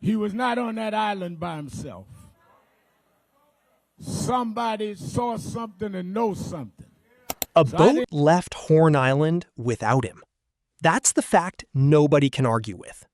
He was not on that island by himself. Somebody saw something and knows something. A boat left Horn Island without him. That's the fact nobody can argue with.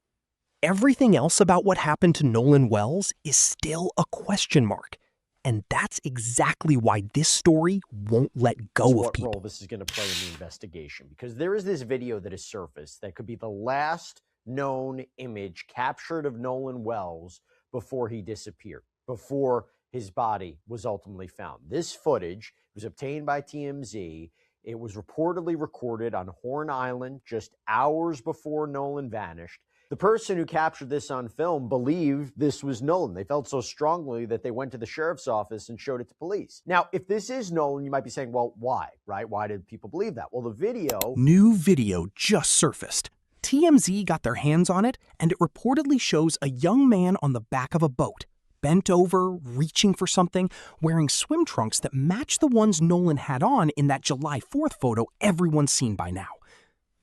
Everything else about what happened to Nolan Wells is still a question mark. And that's exactly why this story won't let go of people. What role this is going to play in the investigation? Because there is this video that has surfaced that could be the last known image captured of Nolan Wells before he disappeared, before his body was ultimately found. This footage was obtained by TMZ. It was reportedly recorded on Horn Island just hours before Nolan vanished. The person who captured this on film believed this was Nolan. They felt so strongly that they went to the sheriff's office and showed it to police. Now, if this is Nolan, you might be saying, well, why, right? Why did people believe that? Well, the video... New video just surfaced. TMZ got their hands on it, and it reportedly shows a young man on the back of a boat, bent over, reaching for something, wearing swim trunks that match the ones Nolan had on in that July 4th photo everyone's seen by now.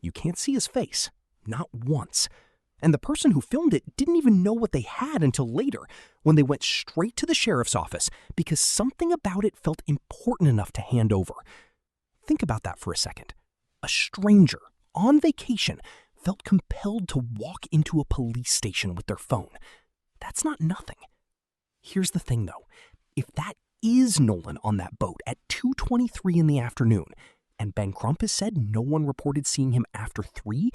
You can't see his face, not once. And the person who filmed it didn't even know what they had until later, when they went straight to the sheriff's office because something about it felt important enough to hand over. Think about that for a second. A stranger, on vacation, felt compelled to walk into a police station with their phone. That's not nothing. Here's the thing, though. If that is Nolan on that boat at 2:23 in the afternoon, and Ben Crump has said no one reported seeing him after 3,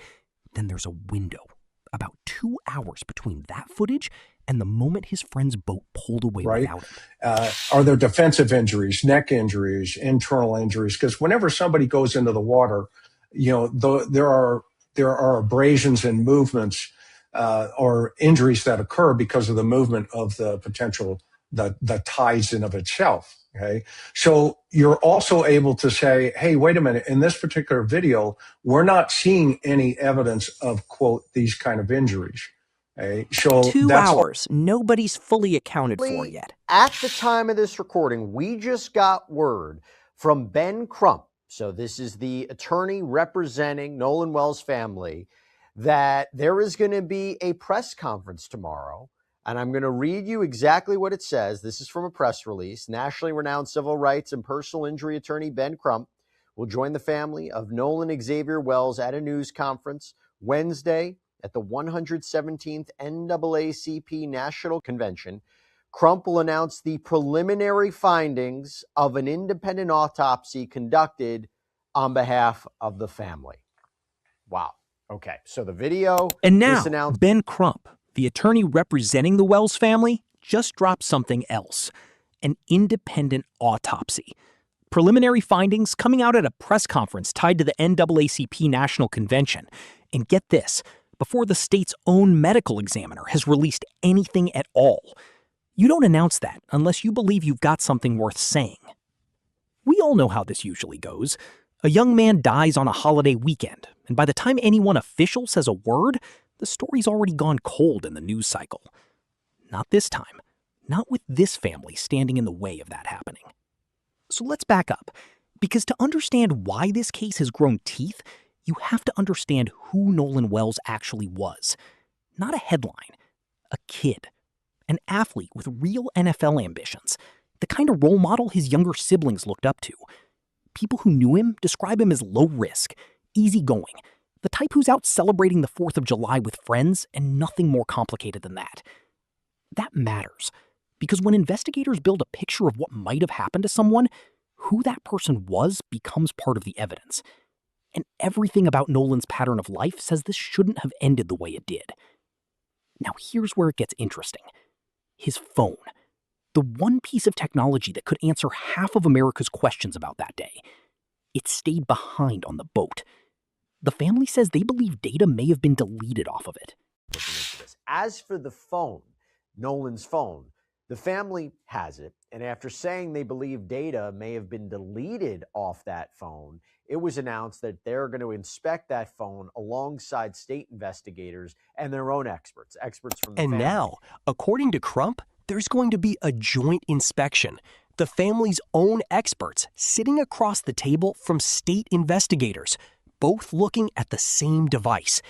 then there's a window. About 2 hours between that footage and the moment his friend's boat pulled away without him. Are there defensive injuries, neck injuries, internal injuries? Because whenever somebody goes into the water, there are abrasions and movements or injuries that occur because of the movement of the potential, the tides in of itself. Okay. So you're also able to say, hey, wait a minute, in this particular video, we're not seeing any evidence of, quote, these kind of injuries. Okay. So 2 hours, nobody's fully accounted for yet. At the time of this recording, we just got word from Ben Crump. So this is the attorney representing Nolan Wells' family, that there is going to be a press conference tomorrow. And I'm going to read you exactly what it says. This is from a press release. Nationally renowned civil rights and personal injury attorney Ben Crump will join the family of Nolan Xavier Wells at a news conference Wednesday at the 117th NAACP National Convention. Crump will announce the preliminary findings of an independent autopsy conducted on behalf of the family. Wow. Okay, so the video... And now, Ben Crump, the attorney representing the Wells family, just dropped something else. An independent autopsy. Preliminary findings coming out at a press conference tied to the NAACP National Convention. And get this, before the state's own medical examiner has released anything at all. You don't announce that unless you believe you've got something worth saying. We all know how this usually goes. A young man dies on a holiday weekend, and by the time anyone official says a word, the story's already gone cold in the news cycle. Not this time. Not with this family standing in the way of that happening. So let's back up, because to understand why this case has grown teeth, you have to understand who Nolan Wells actually was. Not a headline. A kid. An athlete with real NFL ambitions. The kind of role model his younger siblings looked up to. People who knew him describe him as low risk, easygoing, the type who's out celebrating the 4th of July with friends and nothing more complicated than that. That matters, because when investigators build a picture of what might have happened to someone, who that person was becomes part of the evidence. And everything about Nolan's pattern of life says this shouldn't have ended the way it did. Now here's where it gets interesting. His phone. The one piece of technology that could answer half of America's questions about that day. It stayed behind on the boat. The family says they believe data may have been deleted off of it. As for the phone, Nolan's phone, the family has it, and after saying they believe data may have been deleted off that phone, it was announced that they're going to inspect that phone alongside state investigators and their own experts from the family. And now, according to Crump, there's going to be a joint inspection. The family's own experts sitting across the table from state investigators, both looking at the same device.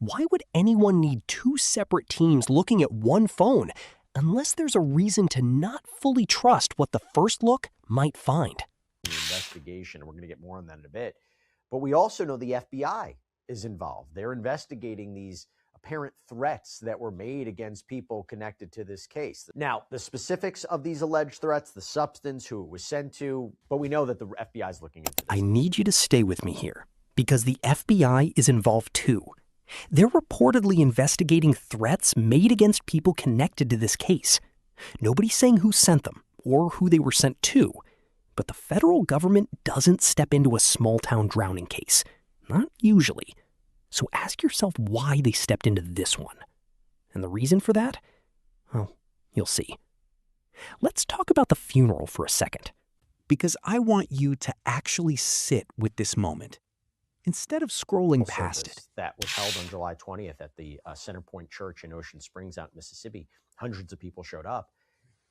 Why would anyone need two separate teams looking at one phone unless there's a reason to not fully trust what the first look might find? Investigation, and we're going to get more on that in a bit. But we also know the FBI is involved. They're investigating these apparent threats that were made against people connected to this case. Now, the specifics of these alleged threats, the substance, who it was sent to, but we know that the FBI is looking into this. I need you to stay with me here, because the FBI is involved too. They're reportedly investigating threats made against people connected to this case. Nobody's saying who sent them or who they were sent to, but the federal government doesn't step into a small-town drowning case. Not usually. So ask yourself why they stepped into this one. And the reason for that? Well, you'll see. Let's talk about the funeral for a second, because I want you to actually sit with this moment instead of scrolling past it. That was held on July 20th at the Center Point Church in Ocean Springs out in Mississippi. Hundreds of people showed up.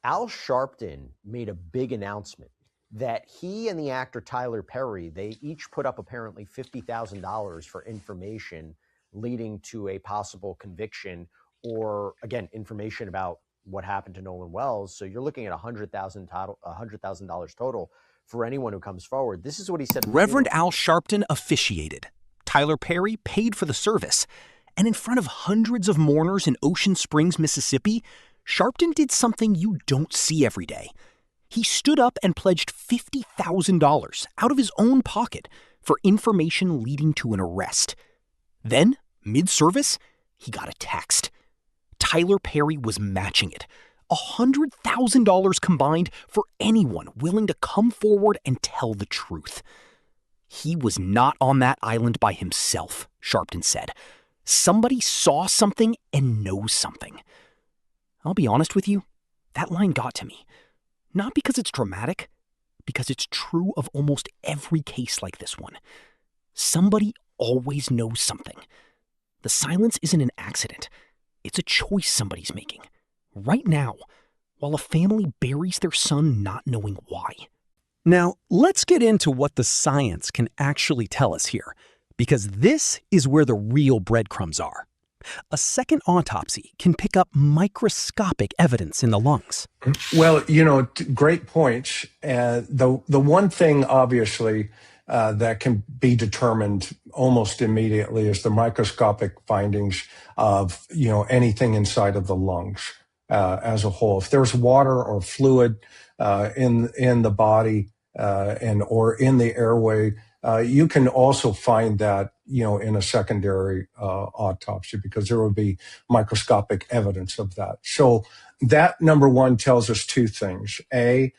Al Sharpton made a big announcement that he and the actor Tyler Perry, they each put up apparently $50,000 for information leading to a possible conviction, or again, information about what happened to Nolan Wells. So you're looking at $100,000 total for anyone who comes forward. This is what he said. Reverend Al Sharpton officiated. Tyler Perry paid for the service. And in front of hundreds of mourners in Ocean Springs, Mississippi, Sharpton did something you don't see every day. He stood up and pledged $50,000 out of his own pocket for information leading to an arrest. Then, mid-service, he got a text. Tyler Perry was matching it. $100,000 combined for anyone willing to come forward and tell the truth. He was not on that island by himself, Sharpton said. Somebody saw something and knows something. I'll be honest with you, that line got to me. Not because it's dramatic, because it's true of almost every case like this one. Somebody always knows something. The silence isn't an accident. It's a choice somebody's making. Right now, while a family buries their son not knowing why. Now, let's get into what the science can actually tell us here, because this is where the real breadcrumbs are. A second autopsy can pick up microscopic evidence in the lungs. Well, great points. The one thing, obviously, that can be determined almost immediately is the microscopic findings of, anything inside of the lungs as a whole. If there's water or fluid in the body or in the airway, you can also find that, in a secondary autopsy, because there would be microscopic evidence of that. So that, number one, tells us two things. The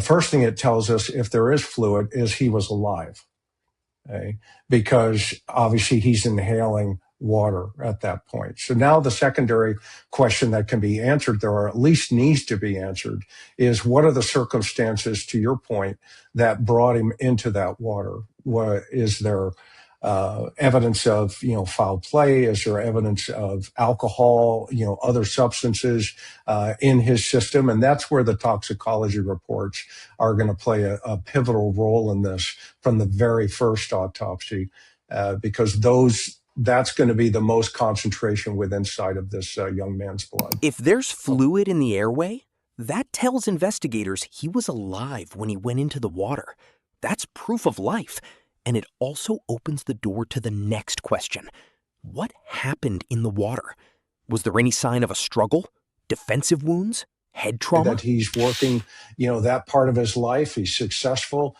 first thing it tells us, if there is fluid, is he was alive. Okay? Because obviously he's inhaling water at that point. So now the secondary question that can be answered there, or at least needs to be answered, is what are the circumstances, to your point, that brought him into that water? What is there evidence of, foul play? Is there evidence of alcohol, other substances in his system? And that's where the toxicology reports are going to play a pivotal role in this from the very first autopsy, because that's going to be the most concentration within inside of this young man's blood. If there's fluid in the airway, that tells investigators he was alive when he went into the water. That's proof of life. And it also opens the door to the next question. What happened in the water? Was there any sign of a struggle? Defensive wounds? Head trauma? That he's working, that part of his life. He's successful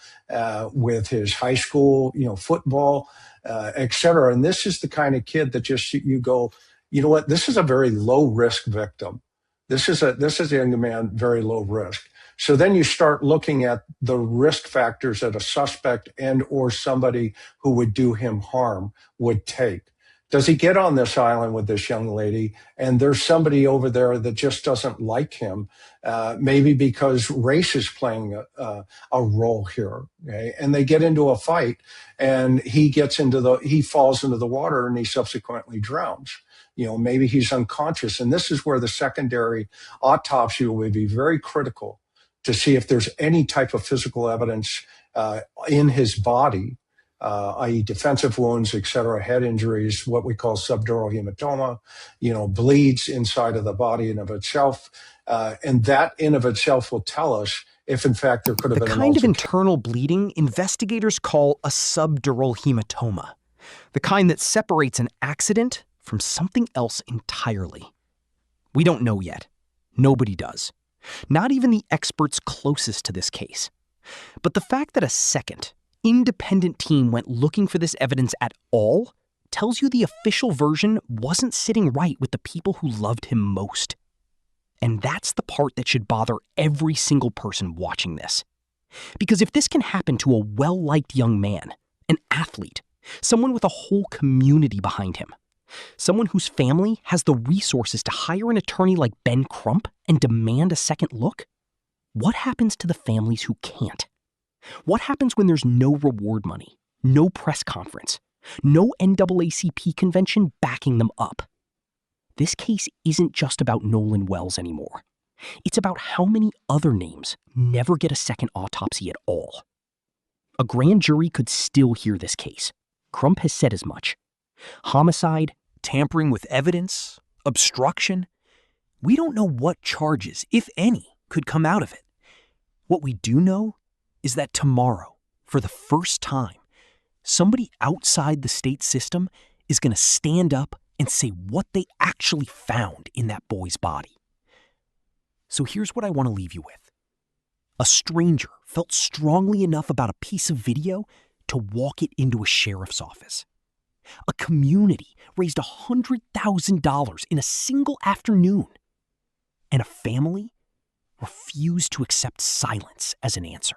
with his high school, football, et cetera. And this is the kind of kid that just, you go, you know what? This is a very low risk victim. This is a young man, very low risk. So then you start looking at the risk factors that a suspect and or somebody who would do him harm would take. Does he get on this island with this young lady and there's somebody over there that just doesn't like him, maybe because race is playing a role here, okay? And they get into a fight and he falls into the water and he subsequently drowns. Maybe he's unconscious. And this is where the secondary autopsy will be very critical to see if there's any type of physical evidence in his body i.e. defensive wounds, et cetera, head injuries, what we call subdural hematoma, bleeds inside of the body in of itself. And that in of itself will tell us if, in fact, there could have The been an kind of altercation. internal bleeding investigators call a subdural hematoma, the kind that separates an accident from something else entirely. We don't know yet. Nobody does. Not even the experts closest to this case. But the fact that a second, independent team went looking for this evidence at all tells you the official version wasn't sitting right with the people who loved him most. And that's the part that should bother every single person watching this. Because if this can happen to a well-liked young man, an athlete, someone with a whole community behind him, someone whose family has the resources to hire an attorney like Ben Crump and demand a second look, what happens to the families who can't? What happens when there's no reward money, no press conference, no NAACP convention backing them up? This case isn't just about Nolan Wells anymore. It's about how many other names never get a second autopsy at all. A grand jury could still hear this case. Crump has said as much. Homicide, tampering with evidence, obstruction. We don't know what charges, if any, could come out of it. What we do know is that tomorrow, for the first time, somebody outside the state system is going to stand up and say what they actually found in that boy's body. So here's what I want to leave you with. A stranger felt strongly enough about a piece of video to walk it into a sheriff's office. A community raised $100,000 in a single afternoon. And a family refused to accept silence as an answer.